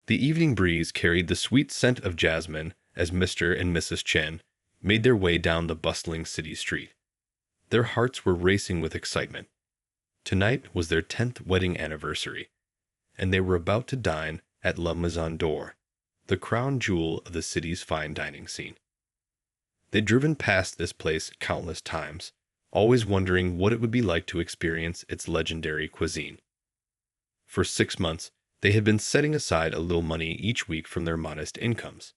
The evening breeze carried the sweet scent of jasmine as Mr. and Mrs. Chen made their way down the bustling city street. Their hearts were racing with excitement. Tonight was their 10th wedding anniversary, and they were about to dine at La Maison d'Or, the crown jewel of the city's fine dining scene. They'd driven past this place countless times, always wondering what it would be like to experience its legendary cuisine. For 6 months, they had been setting aside a little money each week from their modest incomes.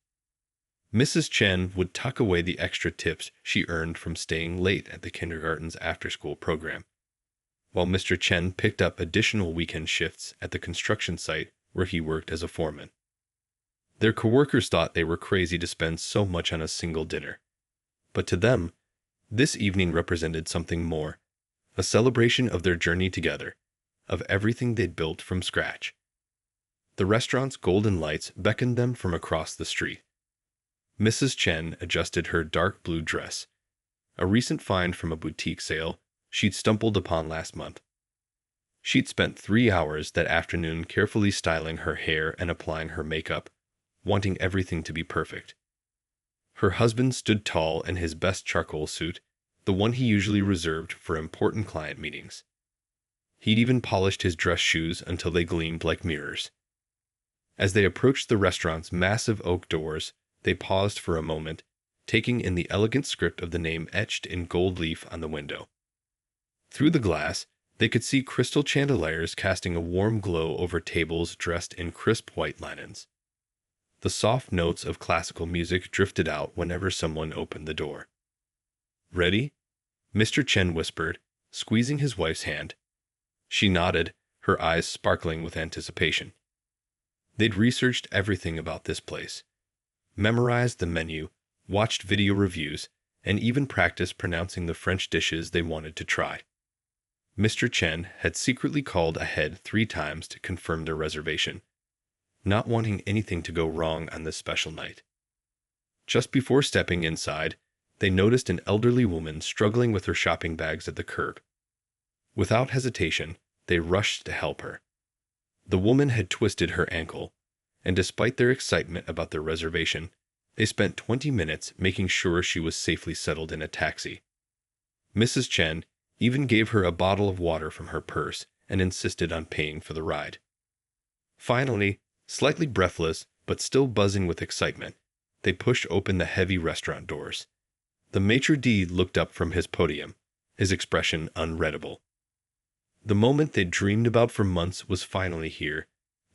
Mrs. Chen would tuck away the extra tips she earned from staying late at the kindergarten's after-school program, while Mr. Chen picked up additional weekend shifts at the construction site where he worked as a foreman. Their coworkers thought they were crazy to spend so much on a single dinner, but to them, this evening represented something more, a celebration of their journey together, of everything they'd built from scratch. The restaurant's golden lights beckoned them from across the street. Mrs. Chen adjusted her dark blue dress, a recent find from a boutique sale she'd stumbled upon last month. She'd spent 3 hours that afternoon carefully styling her hair and applying her makeup, wanting everything to be perfect. Her husband stood tall in his best charcoal suit, the one he usually reserved for important client meetings. He'd even polished his dress shoes until they gleamed like mirrors. As they approached the restaurant's massive oak doors, they paused for a moment, taking in the elegant script of the name etched in gold leaf on the window. Through the glass, they could see crystal chandeliers casting a warm glow over tables dressed in crisp white linens. The soft notes of classical music drifted out whenever someone opened the door. "Ready?" Mr. Chen whispered, squeezing his wife's hand. She nodded, her eyes sparkling with anticipation. They'd researched everything about this place, memorized the menu, watched video reviews, and even practiced pronouncing the French dishes they wanted to try. Mr. Chen had secretly called ahead 3 times to confirm their reservation, not wanting anything to go wrong on this special night. Just before stepping inside, they noticed an elderly woman struggling with her shopping bags at the curb. Without hesitation, they rushed to help her. The woman had twisted her ankle, and despite their excitement about their reservation, they spent 20 minutes making sure she was safely settled in a taxi. Mrs. Chen even gave her a bottle of water from her purse and insisted on paying for the ride. Finally, slightly breathless but still buzzing with excitement, they pushed open the heavy restaurant doors. The maitre d' looked up from his podium, his expression unreadable. The moment they'd dreamed about for months was finally here,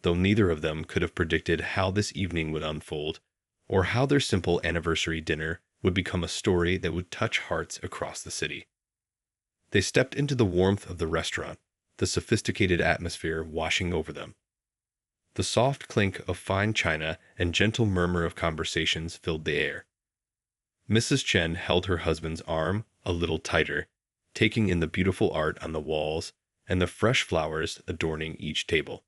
though neither of them could have predicted how this evening would unfold, or how their simple anniversary dinner would become a story that would touch hearts across the city. They stepped into the warmth of the restaurant, the sophisticated atmosphere washing over them. The soft clink of fine china and gentle murmur of conversations filled the air. Mrs. Chen held her husband's arm a little tighter, taking in the beautiful art on the walls and the fresh flowers adorning each table.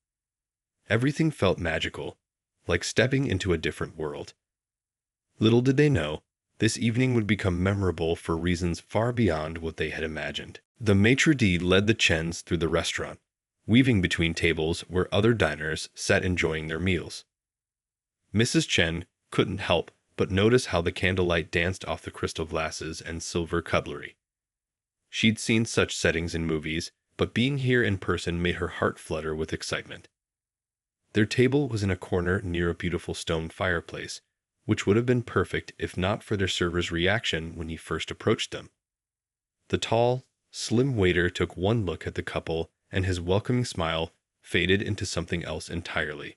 Everything felt magical, like stepping into a different world. Little did they know, this evening would become memorable for reasons far beyond what they had imagined. The maitre d' led the Chens through the restaurant, weaving between tables where other diners sat enjoying their meals. Mrs. Chen couldn't help but notice how the candlelight danced off the crystal glasses and silver cutlery. She'd seen such settings in movies, but being here in person made her heart flutter with excitement. Their table was in a corner near a beautiful stone fireplace, which would have been perfect if not for their server's reaction when he first approached them. The tall, slim waiter took one look at the couple, and his welcoming smile faded into something else entirely.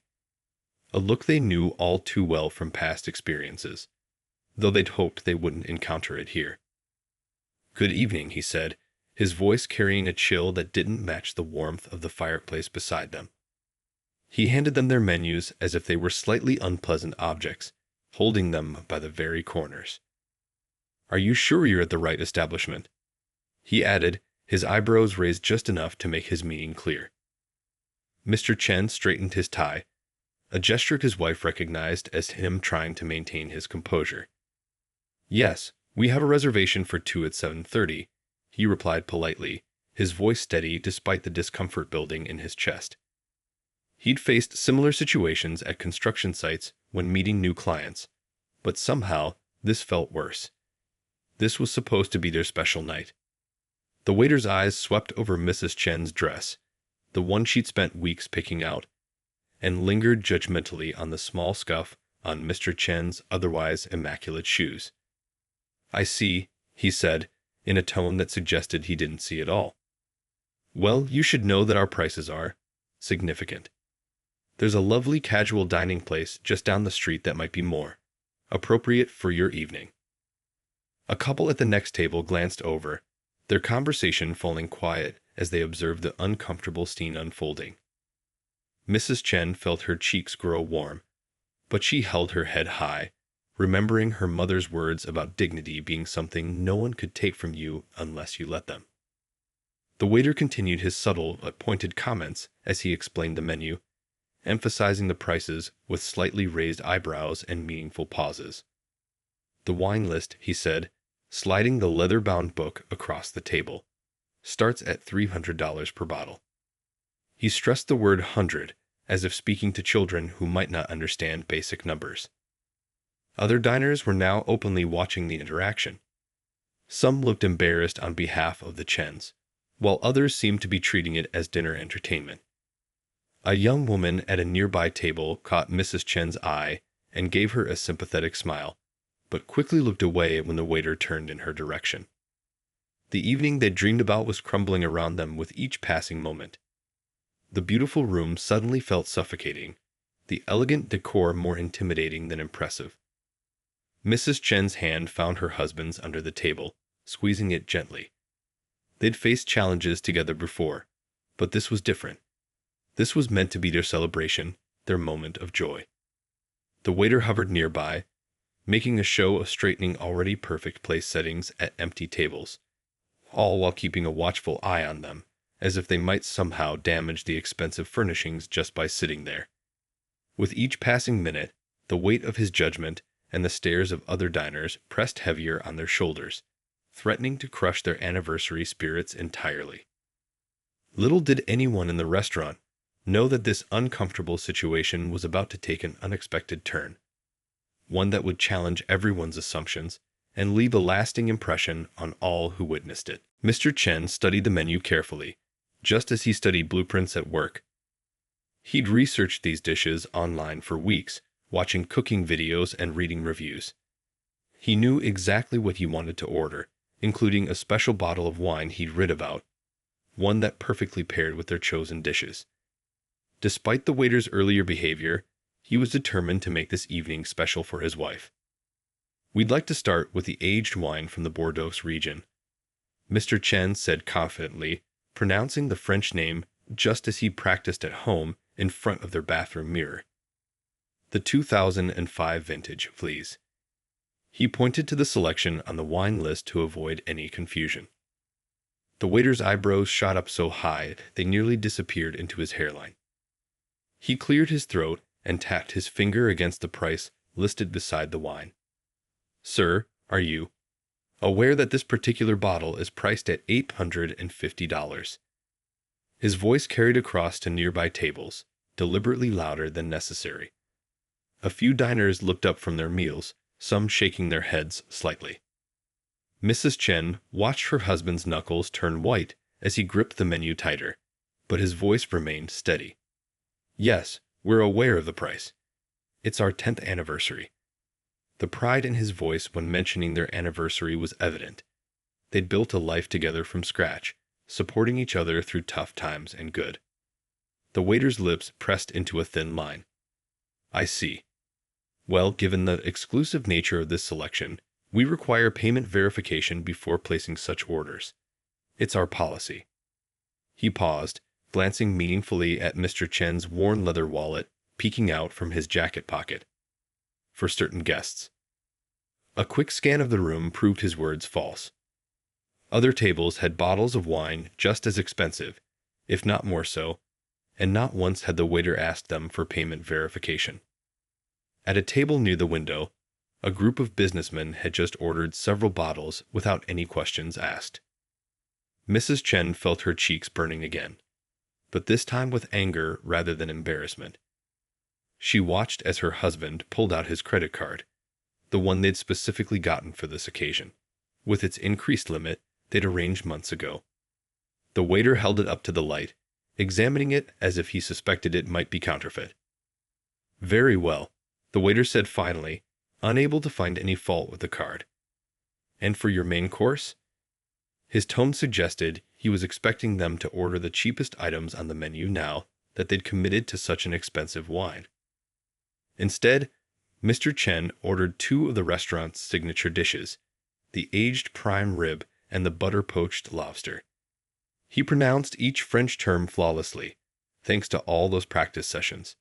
A look they knew all too well from past experiences, though they'd hoped they wouldn't encounter it here. "Good evening," he said, his voice carrying a chill that didn't match the warmth of the fireplace beside them. He handed them their menus as if they were slightly unpleasant objects, holding them by the very corners. "Are you sure you're at the right establishment?" he added, his eyebrows raised just enough to make his meaning clear. Mr. Chen straightened his tie, a gesture his wife recognized as him trying to maintain his composure. "Yes, we have a reservation for 2 at 7:30, he replied politely, his voice steady despite the discomfort building in his chest. He'd faced similar situations at construction sites when meeting new clients, but somehow this felt worse. This was supposed to be their special night. The waiter's eyes swept over Mrs. Chen's dress, the one she'd spent weeks picking out, and lingered judgmentally on the small scuff on Mr. Chen's otherwise immaculate shoes. "I see," he said, in a tone that suggested he didn't see at all. "Well, you should know that our prices are significant. There's a lovely casual dining place just down the street that might be more appropriate for your evening." A couple at the next table glanced over, their conversation falling quiet as they observed the uncomfortable scene unfolding. Mrs. Chen felt her cheeks grow warm, but she held her head high, remembering her mother's words about dignity being something no one could take from you unless you let them. The waiter continued his subtle but pointed comments as he explained the menu, emphasizing the prices with slightly raised eyebrows and meaningful pauses. "The wine list," he said, sliding the leather-bound book across the table, "starts at $300 per bottle." He stressed the word hundred, as if speaking to children who might not understand basic numbers. Other diners were now openly watching the interaction. Some looked embarrassed on behalf of the Chens, while others seemed to be treating it as dinner entertainment. A young woman at a nearby table caught Mrs. Chen's eye and gave her a sympathetic smile, but quickly looked away when the waiter turned in her direction. The evening they dreamed about was crumbling around them with each passing moment. The beautiful room suddenly felt suffocating, the elegant decor more intimidating than impressive. Mrs. Chen's hand found her husband's under the table, squeezing it gently. They'd faced challenges together before, but this was different. This was meant to be their celebration, their moment of joy. The waiter hovered nearby, making a show of straightening already perfect place settings at empty tables, all while keeping a watchful eye on them, as if they might somehow damage the expensive furnishings just by sitting there. With each passing minute, the weight of his judgment and the stares of other diners pressed heavier on their shoulders, threatening to crush their anniversary spirits entirely. Little did anyone in the restaurant know that this uncomfortable situation was about to take an unexpected turn, one that would challenge everyone's assumptions and leave a lasting impression on all who witnessed it. Mr. Chen studied the menu carefully, just as he studied blueprints at work. He'd researched these dishes online for weeks, watching cooking videos and reading reviews. He knew exactly what he wanted to order, including a special bottle of wine he'd read about, one that perfectly paired with their chosen dishes. Despite the waiter's earlier behavior, he was determined to make this evening special for his wife. "We'd like to start with the aged wine from the Bordeaux region," Mr. Chen said confidently, pronouncing the French name just as he practiced at home in front of their bathroom mirror. "The 2005 vintage, please." He pointed to the selection on the wine list to avoid any confusion. The waiter's eyebrows shot up so high they nearly disappeared into his hairline. He cleared his throat and tapped his finger against the price listed beside the wine. "Sir, are you aware that this particular bottle is priced at $850? His voice carried across to nearby tables, deliberately louder than necessary. A few diners looked up from their meals, some shaking their heads slightly. Mrs. Chen watched her husband's knuckles turn white as he gripped the menu tighter, but his voice remained steady. "Yes, we're aware of the price. It's our 10th anniversary." The pride in his voice when mentioning their anniversary was evident. They'd built a life together from scratch, supporting each other through tough times and good. The waiter's lips pressed into a thin line. "I see. Well, given the exclusive nature of this selection, we require payment verification before placing such orders. It's our policy." He paused, glancing meaningfully at Mr. Chen's worn leather wallet peeking out from his jacket pocket. "For certain guests." A quick scan of the room proved his words false. Other tables had bottles of wine just as expensive, if not more so, and not once had the waiter asked them for payment verification. At a table near the window, a group of businessmen had just ordered several bottles without any questions asked. Mrs. Chen felt her cheeks burning again. but this time with anger rather than embarrassment. She watched as her husband pulled out his credit card, the one they'd specifically gotten for this occasion, with its increased limit they'd arranged months ago. The waiter held it up to the light, examining it as if he suspected it might be counterfeit. "Very well," the waiter said finally, unable to find any fault with the card. "And for your main course?" His tone suggested he was expecting them to order the cheapest items on the menu now that they'd committed to such an expensive wine. Instead, Mr. Chen ordered two of the restaurant's signature dishes, the aged prime rib and the butter-poached lobster. He pronounced each French term flawlessly, thanks to all those practice sessions.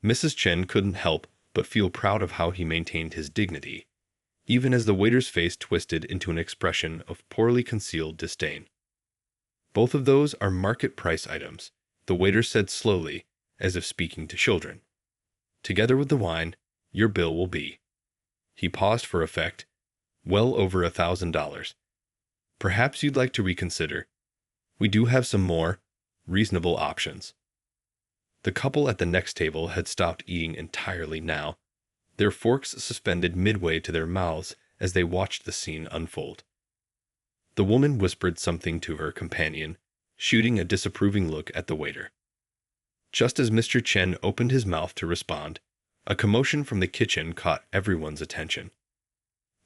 Mrs. Chen couldn't help but feel proud of how he maintained his dignity, even as the waiter's face twisted into an expression of poorly concealed disdain. "Both of those are market-price items," the waiter said slowly, as if speaking to children. "Together with the wine, your bill will be—" he paused for effect, "well over $1,000. Perhaps you'd like to reconsider. We do have some more reasonable options." The couple at the next table had stopped eating entirely now, their forks suspended midway to their mouths as they watched the scene unfold. The woman whispered something to her companion, shooting a disapproving look at the waiter. Just as Mr. Chen opened his mouth to respond, a commotion from the kitchen caught everyone's attention.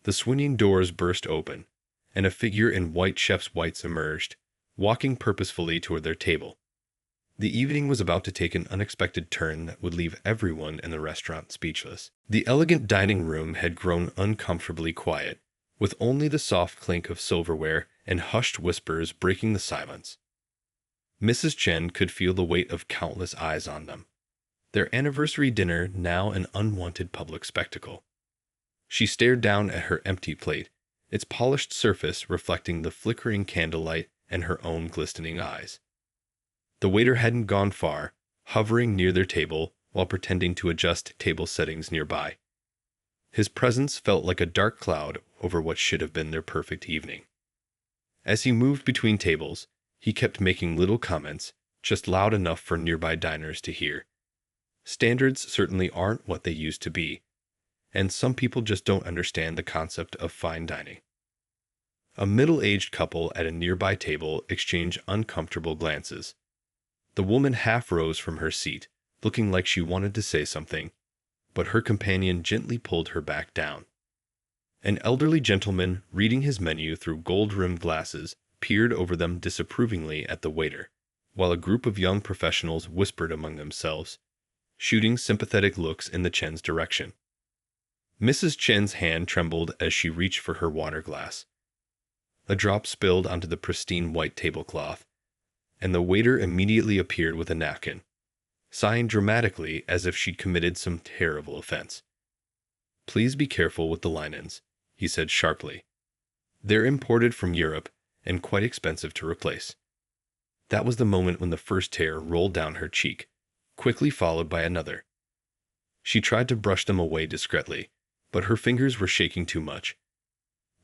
The swinging doors burst open, and a figure in white chef's whites emerged, walking purposefully toward their table. The evening was about to take an unexpected turn that would leave everyone in the restaurant speechless. The elegant dining room had grown uncomfortably quiet, with only the soft clink of silverware and hushed whispers breaking the silence. Mrs. Chen could feel the weight of countless eyes on them, their anniversary dinner now an unwanted public spectacle. She stared down at her empty plate, its polished surface reflecting the flickering candlelight and her own glistening eyes. The waiter hadn't gone far, hovering near their table while pretending to adjust table settings nearby. His presence felt like a dark cloud over what should have been their perfect evening. As he moved between tables, he kept making little comments, just loud enough for nearby diners to hear. Standards certainly aren't what they used to be, and some people just don't understand the concept of fine dining. A middle-aged couple at a nearby table exchanged uncomfortable glances. The woman half rose from her seat, looking like she wanted to say something, but her companion gently pulled her back down. An elderly gentleman, reading his menu through gold-rimmed glasses, peered over them disapprovingly at the waiter, while a group of young professionals whispered among themselves, shooting sympathetic looks in the Chen's direction. Mrs. Chen's hand trembled as she reached for her water glass. A drop spilled onto the pristine white tablecloth, and the waiter immediately appeared with a napkin, sighing dramatically as if she'd committed some terrible offense. "Please be careful with the linens," he said sharply. "They're imported from Europe and quite expensive to replace." That was the moment when the first tear rolled down her cheek, quickly followed by another. She tried to brush them away discreetly, but her fingers were shaking too much.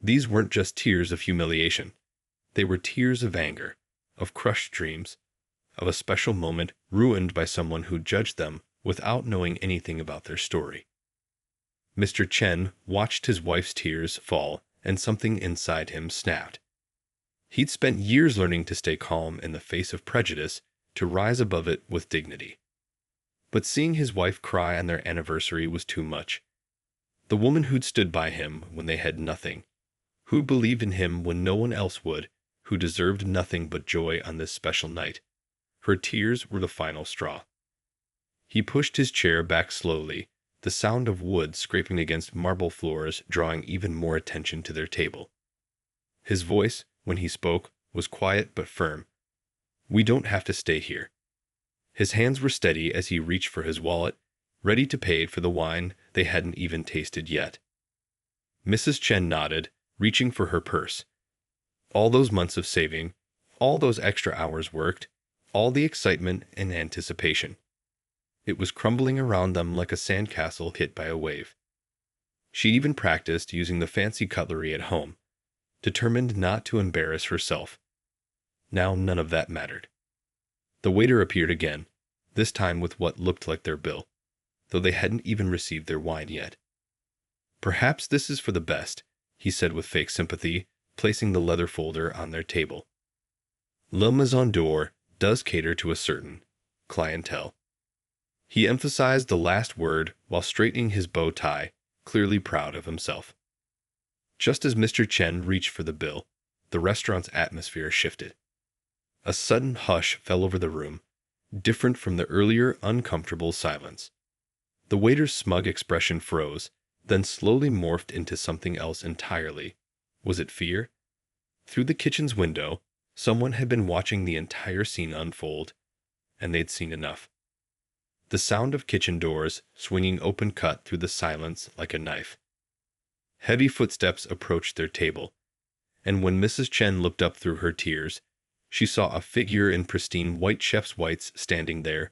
These weren't just tears of humiliation. They were tears of anger, of crushed dreams, of a special moment ruined by someone who judged them without knowing anything about their story. Mr. Chen watched his wife's tears fall, and something inside him snapped. He'd spent years learning to stay calm in the face of prejudice, to rise above it with dignity. But seeing his wife cry on their anniversary was too much. The woman who'd stood by him when they had nothing, who believed in him when no one else would, who deserved nothing but joy on this special night. Her tears were the final straw. He pushed his chair back slowly, the sound of wood scraping against marble floors drawing even more attention to their table. His voice, when he spoke, was quiet but firm. "We don't have to stay here." His hands were steady as he reached for his wallet, ready to pay for the wine they hadn't even tasted yet. Mrs. Chen nodded, reaching for her purse. All those months of saving, all those extra hours worked, all the excitement and anticipation. It was crumbling around them like a sandcastle hit by a wave. She'd even practiced using the fancy cutlery at home, determined not to embarrass herself. Now none of that mattered. The waiter appeared again, this time with what looked like their bill, though they hadn't even received their wine yet. "Perhaps this is for the best," he said with fake sympathy, placing the leather folder on their table. "Le Maison d'Or does cater to a certain clientele." He emphasized the last word while straightening his bow tie, clearly proud of himself. Just as Mr. Chen reached for the bill, the restaurant's atmosphere shifted. A sudden hush fell over the room, different from the earlier uncomfortable silence. The waiter's smug expression froze, then slowly morphed into something else entirely. Was it fear? Through the kitchen's window, someone had been watching the entire scene unfold, and they'd seen enough. The sound of kitchen doors swinging open cut through the silence like a knife. Heavy footsteps approached their table, and when Mrs. Chen looked up through her tears, she saw a figure in pristine white chef's whites standing there,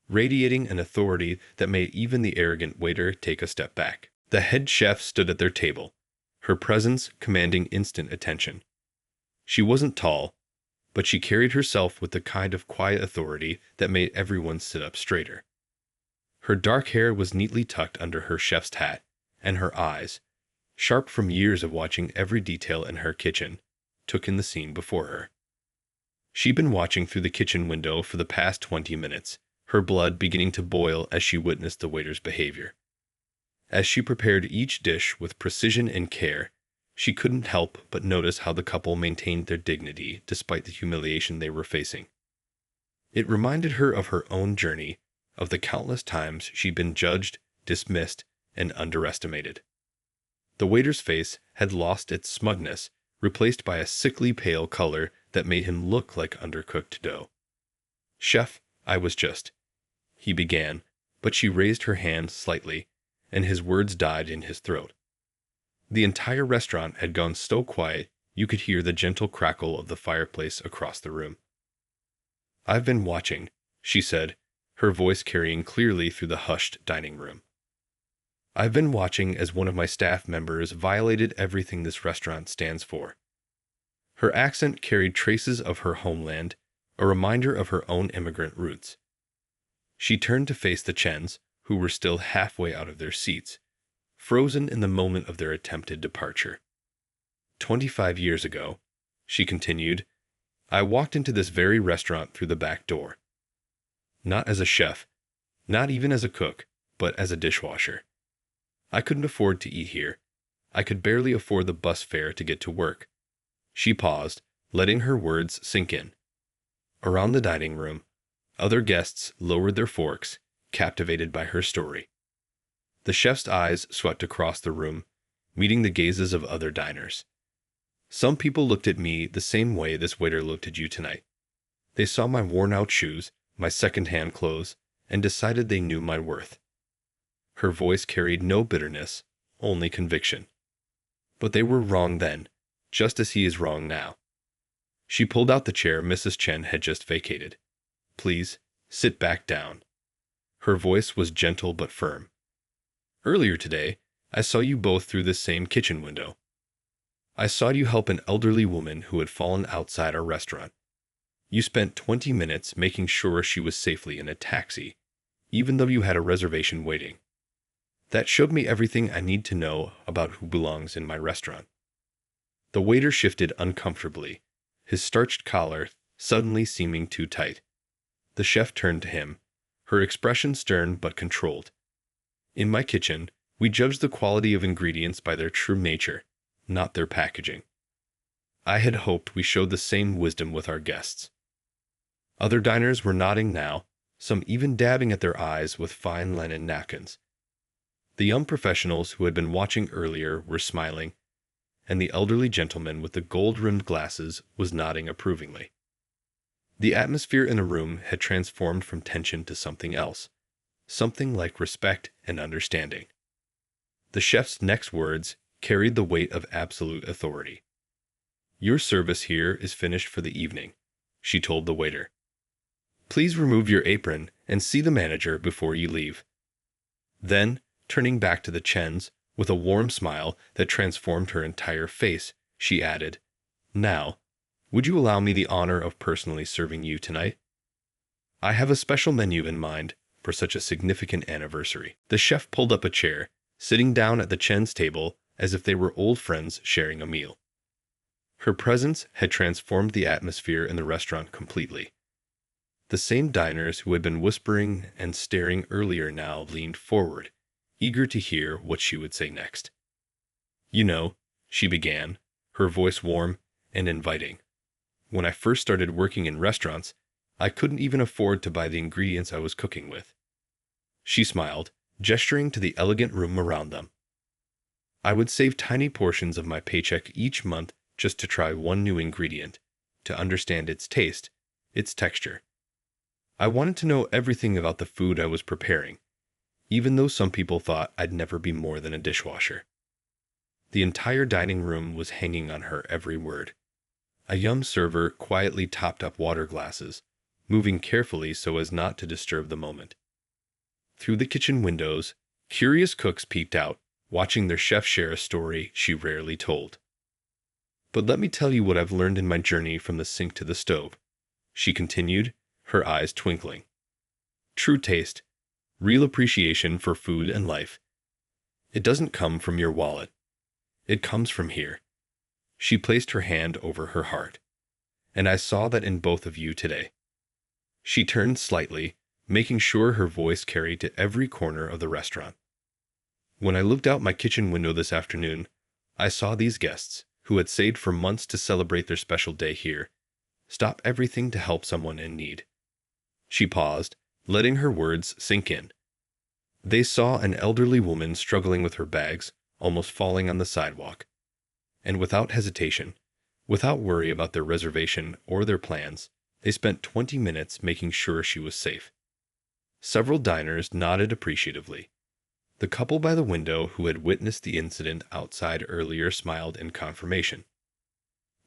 radiating an authority that made even the arrogant waiter take a step back. The head chef stood at their table, her presence commanding instant attention. She wasn't tall, but she carried herself with the kind of quiet authority that made everyone sit up straighter. Her dark hair was neatly tucked under her chef's hat, and her eyes, sharp from years of watching every detail in her kitchen, took in the scene before her. She'd been watching through the kitchen window for the past 20 minutes, her blood beginning to boil as she witnessed the waiter's behavior. As she prepared each dish with precision and care, she couldn't help but notice how the couple maintained their dignity despite the humiliation they were facing. It reminded her of her own journey, of the countless times she'd been judged, dismissed, and underestimated. The waiter's face had lost its smugness, replaced by a sickly pale color that made him look like undercooked dough. "Chef, I was just," he began, but she raised her hand slightly, and his words died in his throat. The entire restaurant had gone so quiet you could hear the gentle crackle of the fireplace across the room. "I've been watching," she said, her voice carrying clearly through the hushed dining room. "I've been watching as one of my staff members violated everything this restaurant stands for." Her accent carried traces of her homeland, a reminder of her own immigrant roots. She turned to face the Chens, who were still halfway out of their seats, frozen in the moment of their attempted departure. 25 years ago," she continued, "I walked into this very restaurant through the back door. Not as a chef, not even as a cook, but as a dishwasher. I couldn't afford to eat here. I could barely afford the bus fare to get to work." She paused, letting her words sink in. Around the dining room, other guests lowered their forks, captivated by her story. The chef's eyes swept across the room, meeting the gazes of other diners. "Some people looked at me the same way this waiter looked at you tonight. They saw my worn-out shoes, my second-hand clothes, and decided they knew my worth." Her voice carried no bitterness, only conviction. "But they were wrong then, just as he is wrong now." She pulled out the chair Mrs. Chen had just vacated. "Please, sit back down." Her voice was gentle but firm. "Earlier today, I saw you both through this same kitchen window. I saw you help an elderly woman who had fallen outside our restaurant. You spent 20 minutes making sure she was safely in a taxi, even though you had a reservation waiting. That showed me everything I need to know about who belongs in my restaurant." The waiter shifted uncomfortably, his starched collar suddenly seeming too tight. The chef turned to him, her expression stern but controlled. "In my kitchen, we judge the quality of ingredients by their true nature, not their packaging. I had hoped we showed the same wisdom with our guests." Other diners were nodding now, some even dabbing at their eyes with fine linen napkins. The young professionals who had been watching earlier were smiling, and the elderly gentleman with the gold-rimmed glasses was nodding approvingly. The atmosphere in the room had transformed from tension to something else, something like respect and understanding. The chef's next words carried the weight of absolute authority. "Your service here is finished for the evening," she told the waiter. "Please remove your apron and see the manager before you leave." Then, turning back to the Chens, with a warm smile that transformed her entire face, she added, "Now, would you allow me the honor of personally serving you tonight?" I have a special menu in mind for such a significant anniversary. The chef pulled up a chair, sitting down at the Chen's table as if they were old friends sharing a meal. Her presence had transformed the atmosphere in the restaurant completely. The same diners who had been whispering and staring earlier now leaned forward, eager to hear what she would say next. "You know," she began, her voice warm and inviting. "When I first started working in restaurants, I couldn't even afford to buy the ingredients I was cooking with." She smiled, gesturing to the elegant room around them. "I would save tiny portions of my paycheck each month just to try one new ingredient, to understand its taste, its texture. I wanted to know everything about the food I was preparing, even though some people thought I'd never be more than a dishwasher." The entire dining room was hanging on her every word. A young server quietly topped up water glasses, moving carefully so as not to disturb the moment. Through the kitchen windows, curious cooks peeked out, watching their chef share a story she rarely told. "But let me tell you what I've learned in my journey from the sink to the stove," she continued, her eyes twinkling. "True taste, real appreciation for food and life. It doesn't come from your wallet. It comes from here." She placed her hand over her heart. "And I saw that in both of you today." She turned slightly, making sure her voice carried to every corner of the restaurant. "When I looked out my kitchen window this afternoon, I saw these guests, who had saved for months to celebrate their special day here, stop everything to help someone in need." She paused, letting her words sink in. They saw an elderly woman struggling with her bags, almost falling on the sidewalk. And without hesitation, without worry about their reservation or their plans, they spent 20 minutes making sure she was safe. Several diners nodded appreciatively. The couple by the window who had witnessed the incident outside earlier smiled in confirmation.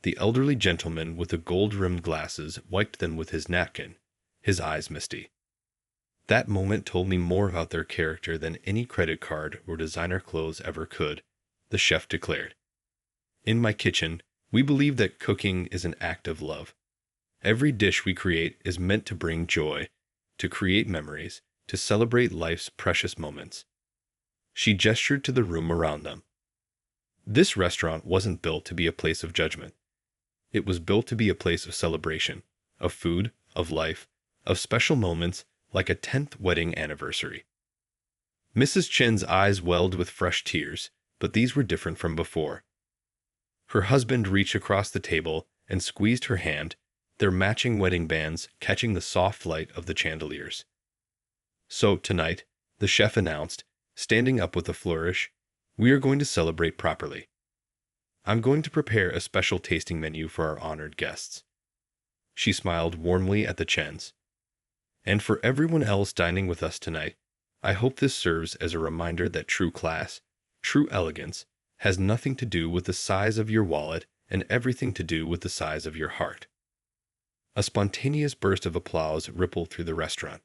The elderly gentleman with the gold-rimmed glasses wiped them with his napkin, his eyes misty. "That moment told me more about their character than any credit card or designer clothes ever could," the chef declared. "In my kitchen, we believe that cooking is an act of love. Every dish we create is meant to bring joy, to create memories, to celebrate life's precious moments." She gestured to the room around them. This restaurant wasn't built to be a place of judgment. It was built to be a place of celebration, of food, of life, of special moments like a 10th wedding anniversary. Mrs. Chen's eyes welled with fresh tears, but these were different from before. Her husband reached across the table and squeezed her hand, their matching wedding bands catching the soft light of the chandeliers. "So tonight," the chef announced, standing up with a flourish, "we are going to celebrate properly. I'm going to prepare a special tasting menu for our honored guests." She smiled warmly at the Chens. "And for everyone else dining with us tonight, I hope this serves as a reminder that true class, true elegance, has nothing to do with the size of your wallet and everything to do with the size of your heart." A spontaneous burst of applause rippled through the restaurant.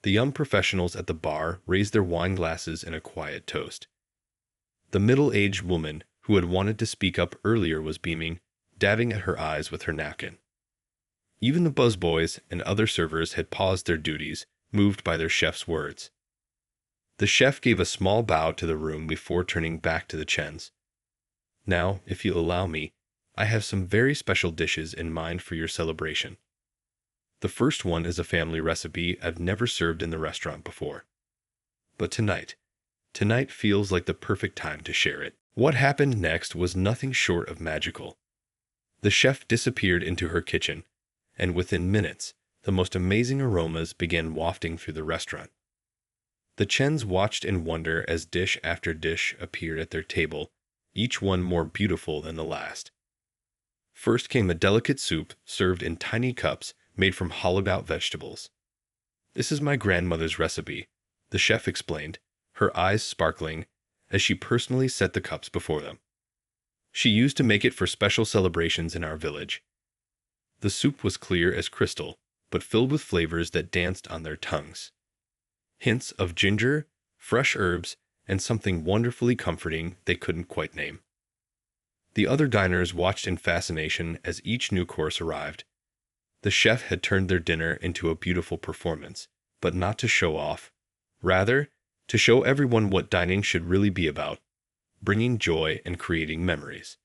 The young professionals at the bar raised their wine glasses in a quiet toast. The middle-aged woman who had wanted to speak up earlier was beaming, dabbing at her eyes with her napkin. Even the busboys and other servers had paused their duties, moved by their chef's words. The chef gave a small bow to the room before turning back to the Chens. "Now, if you'll allow me, I have some very special dishes in mind for your celebration. The first one is a family recipe I've never served in the restaurant before. But tonight feels like the perfect time to share it." What happened next was nothing short of magical. The chef disappeared into her kitchen, and within minutes, the most amazing aromas began wafting through the restaurant. The Chens watched in wonder as dish after dish appeared at their table, each one more beautiful than the last. First came a delicate soup served in tiny cups made from hollowed-out vegetables. "This is my grandmother's recipe," the chef explained, her eyes sparkling as she personally set the cups before them. "She used to make it for special celebrations in our village." The soup was clear as crystal, but filled with flavors that danced on their tongues. Hints of ginger, fresh herbs, and something wonderfully comforting they couldn't quite name. The other diners watched in fascination as each new course arrived. The chef had turned their dinner into a beautiful performance, but not to show off. Rather, to show everyone what dining should really be about, bringing joy and creating memories.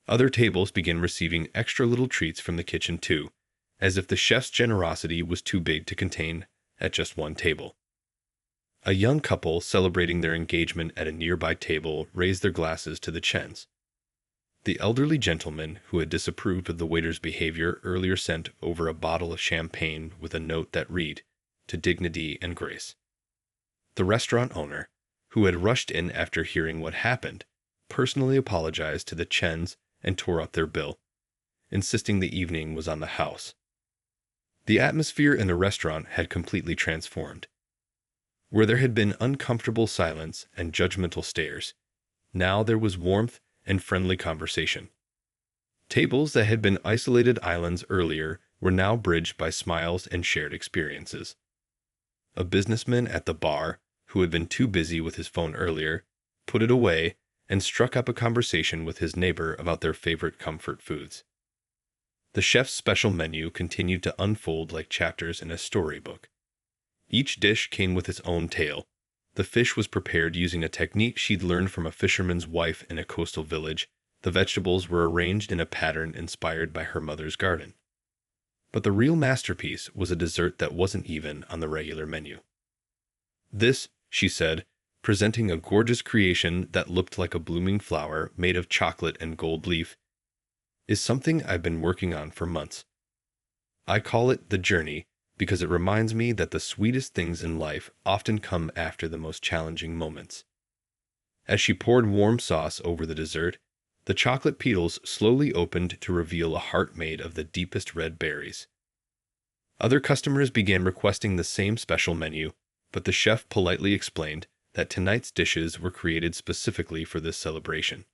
Other tables began receiving extra little treats from the kitchen too, as if the chef's generosity was too big to contain at just one table. A young couple celebrating their engagement at a nearby table raised their glasses to the Chens. The elderly gentleman who had disapproved of the waiter's behavior earlier sent over a bottle of champagne with a note that read, "To dignity and grace." The restaurant owner, who had rushed in after hearing what happened, personally apologized to the Chens and tore up their bill, insisting the evening was on the house. The atmosphere in the restaurant had completely transformed. Where there had been uncomfortable silence and judgmental stares, now there was warmth and friendly conversation. Tables that had been isolated islands earlier were now bridged by smiles and shared experiences. A businessman at the bar, who had been too busy with his phone earlier, put it away and struck up a conversation with his neighbor about their favorite comfort foods. The chef's special menu continued to unfold like chapters in a storybook. Each dish came with its own tale. The fish was prepared using a technique she'd learned from a fisherman's wife in a coastal village. The vegetables were arranged in a pattern inspired by her mother's garden. But the real masterpiece was a dessert that wasn't even on the regular menu. "This," she said, presenting a gorgeous creation that looked like a blooming flower made of chocolate and gold leaf, "is something I've been working on for months. I call it the journey because it reminds me that the sweetest things in life often come after the most challenging moments." As she poured warm sauce over the dessert, the chocolate petals slowly opened to reveal a heart made of the deepest red berries. Other customers began requesting the same special menu, but the chef politely explained that tonight's dishes were created specifically for this celebration.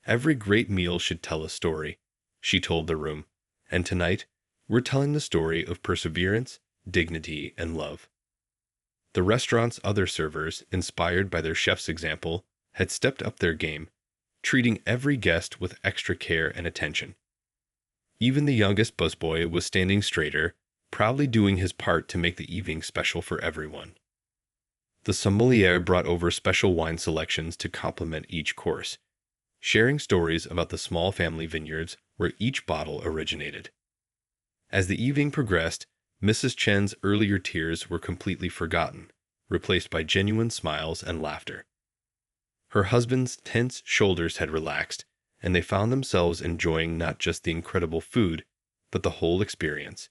"Every great meal should tell a story," she told the room, "and tonight we're telling the story of perseverance, dignity, and love." The restaurant's other servers, inspired by their chef's example, had stepped up their game, treating every guest with extra care and attention. Even the youngest busboy was standing straighter, proudly doing his part to make the evening special for everyone. The sommelier brought over special wine selections to complement each course, sharing stories about the small family vineyards where each bottle originated. As the evening progressed, Mrs. Chen's earlier tears were completely forgotten, replaced by genuine smiles and laughter. Her husband's tense shoulders had relaxed, and they found themselves enjoying not just the incredible food, but the whole experience,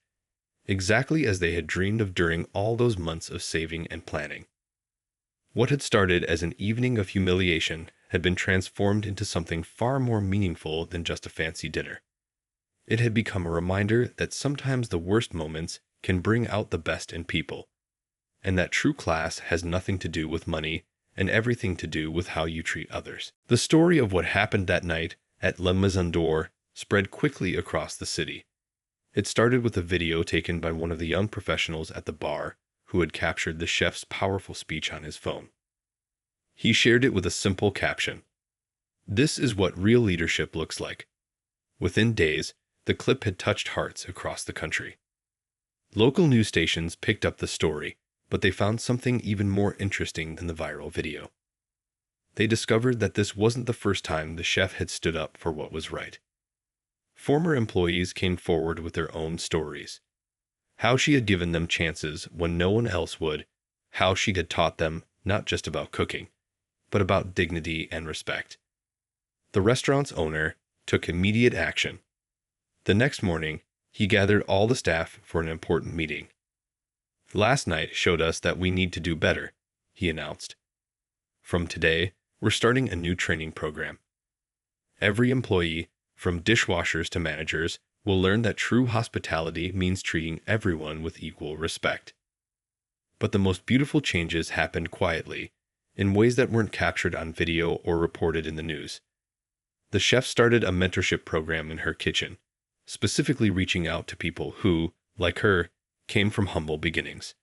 exactly as they had dreamed of during all those months of saving and planning. What had started as an evening of humiliation had been transformed into something far more meaningful than just a fancy dinner. It had become a reminder that sometimes the worst moments can bring out the best in people, and that true class has nothing to do with money and everything to do with how you treat others. The story of what happened that night at Le Maison d'Or spread quickly across the city. It started with a video taken by one of the young professionals at the bar who had captured the chef's powerful speech on his phone. He shared it with a simple caption: "This is what real leadership looks like." Within days, the clip had touched hearts across the country. Local news stations picked up the story, but they found something even more interesting than the viral video. They discovered that this wasn't the first time the chef had stood up for what was right. Former employees came forward with their own stories. How she had given them chances when no one else would, how she had taught them not just about cooking, but about dignity and respect. The restaurant's owner took immediate action. The next morning, he gathered all the staff for an important meeting. "Last night showed us that we need to do better," he announced. "From today, we're starting a new training program. Every employee, from dishwashers to managers, will learn that true hospitality means treating everyone with equal respect." But the most beautiful changes happened quietly, in ways that weren't captured on video or reported in the news. The chef started a mentorship program in her kitchen, specifically reaching out to people who, like her, came from humble beginnings.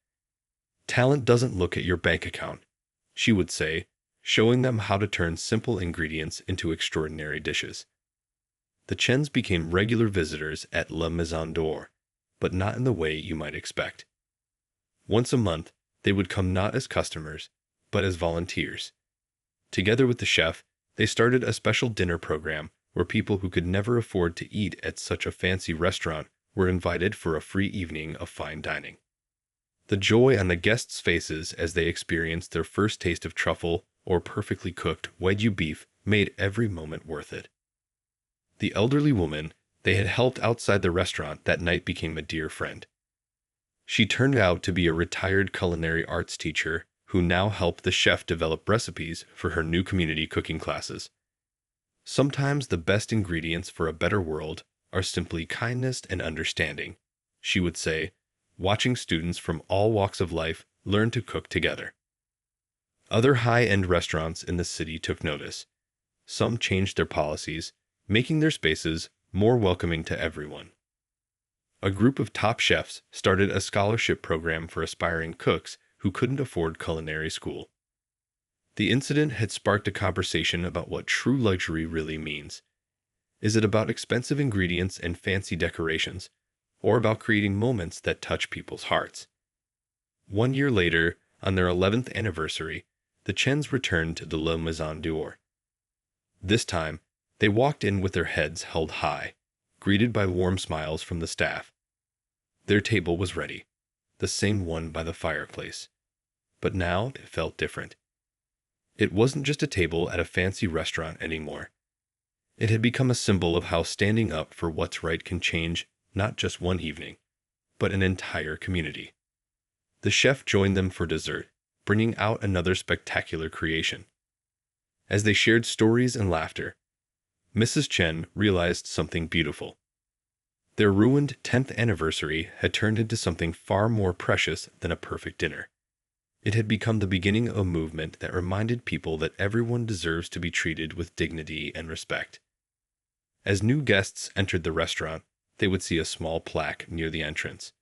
"Talent doesn't look at your bank account," she would say, showing them how to turn simple ingredients into extraordinary dishes. The Chens became regular visitors at Le Maison d'Or, but not in the way you might expect. Once a month, they would come not as customers, but as volunteers. Together with the chef, they started a special dinner program where people who could never afford to eat at such a fancy restaurant were invited for a free evening of fine dining. The joy on the guests' faces as they experienced their first taste of truffle or perfectly cooked Wagyu beef made every moment worth it. The elderly woman they had helped outside the restaurant that night became a dear friend. She turned out to be a retired culinary arts teacher who now helped the chef develop recipes for her new community cooking classes. Sometimes the best ingredients for a better world are simply kindness and understanding, she would say, watching students from all walks of life learn to cook together. Other high-end restaurants in the city took notice. Some changed their policies, making their spaces more welcoming to everyone. A group of top chefs started a scholarship program for aspiring cooks who couldn't afford culinary school. The incident had sparked a conversation about what true luxury really means. Is it about expensive ingredients and fancy decorations, or about creating moments that touch people's hearts? 1 year later, on their 11th anniversary, the Chens returned to the Le Maison d'Or. This time, they walked in with their heads held high, greeted by warm smiles from the staff. Their table was ready, the same one by the fireplace. But now it felt different. It wasn't just a table at a fancy restaurant anymore. It had become a symbol of how standing up for what's right can change not just one evening, but an entire community. The chef joined them for dessert, bringing out another spectacular creation. As they shared stories and laughter, Mrs. Chen realized something beautiful. Their ruined 10th anniversary had turned into something far more precious than a perfect dinner. It had become the beginning of a movement that reminded people that everyone deserves to be treated with dignity and respect. As new guests entered the restaurant, they would see a small plaque near the entrance.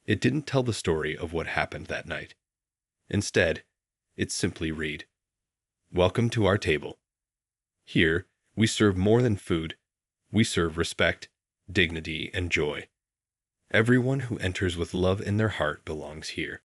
It didn't tell the story of what happened that night. Instead, it simply read, "Welcome to our table. Here, we serve more than food. We serve respect, dignity, and joy. Everyone who enters with love in their heart belongs here."